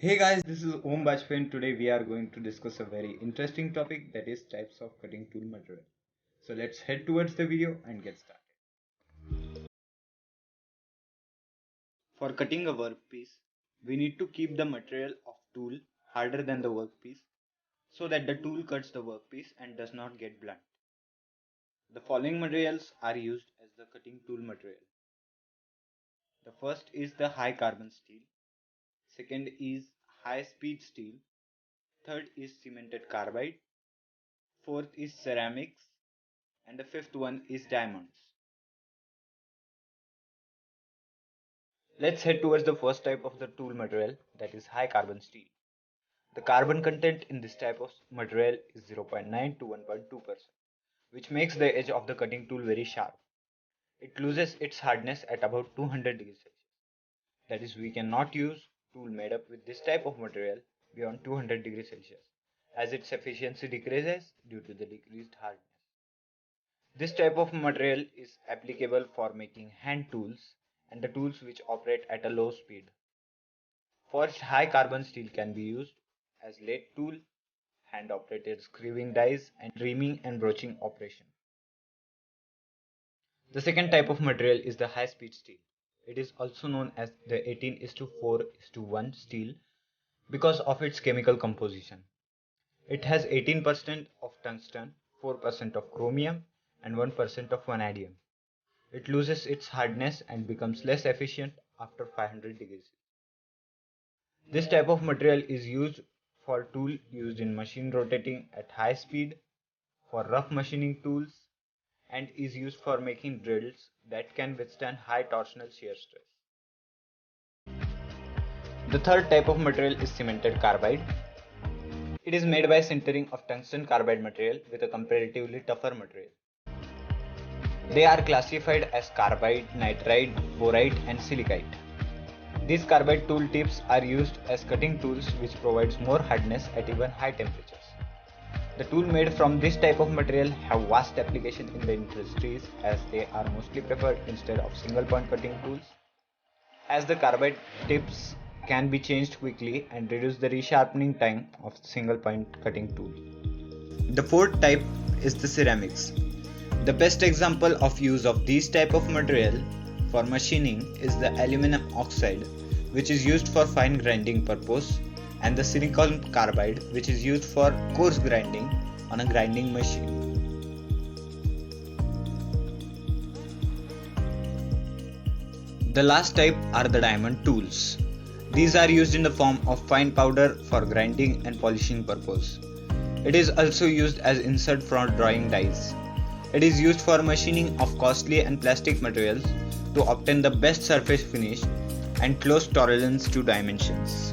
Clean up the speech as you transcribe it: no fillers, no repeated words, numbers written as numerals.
Hey guys, this is Om Bajpayee. Today we are going to discuss a very interesting topic, that is types of cutting tool material. So let's head towards the video and get started. For cutting a workpiece, we need to keep the material of tool harder than the workpiece so that the tool cuts the workpiece and does not get blunt. The following materials are used as the cutting tool material. The first is the high carbon steel, second is high speed steel, third is cemented carbide, fourth is ceramics, and the fifth one is diamonds. Let's head towards the first type of the tool material, that is high carbon steel. The carbon content in this type of material is 0.9 to 1.2%, which makes the edge of the cutting tool very sharp. It loses its hardness at about 200 degrees Celsius. That is, we cannot use tool made up with this type of material beyond 200 degrees Celsius, as its efficiency decreases due to the decreased hardness. This type of material is applicable for making hand tools and the tools which operate at a low speed. Forged high carbon steel can be used as lathe tool, hand operated screwing dies, and reaming and broaching operation. The second type of material is the high speed steel. It is also known as the 18:4:1 steel because of its chemical composition. It has 18% of tungsten, 4% of chromium, and 1% of vanadium. It loses its hardness and becomes less efficient after 500 degrees. This type of material is used for tool used in machine rotating at high speed, for rough machining tools, and is used for making drills that can withstand high torsional shear stress. The third type of material is cemented carbide. It is made by sintering of tungsten carbide material with a comparatively tougher material. They are classified as carbide, nitride, borite, and silicate. These carbide tool tips are used as cutting tools, which provides more hardness at even high temperatures. The tool made from this type of material have vast application in the industries, as they are mostly preferred instead of single point cutting tools, as the carbide tips can be changed quickly and reduce the resharpening time of single point cutting tool. The fourth type is the ceramics. The best example of use of these type of material for machining is the aluminum oxide, which is used for fine grinding purpose, and the silicon carbide, which is used for coarse grinding on a grinding machine. The last type are the diamond tools. These are used in the form of fine powder for grinding and polishing purpose. It is also used as insert for drawing dies. It is used for machining of costly and plastic materials to obtain the best surface finish and close tolerance to dimensions.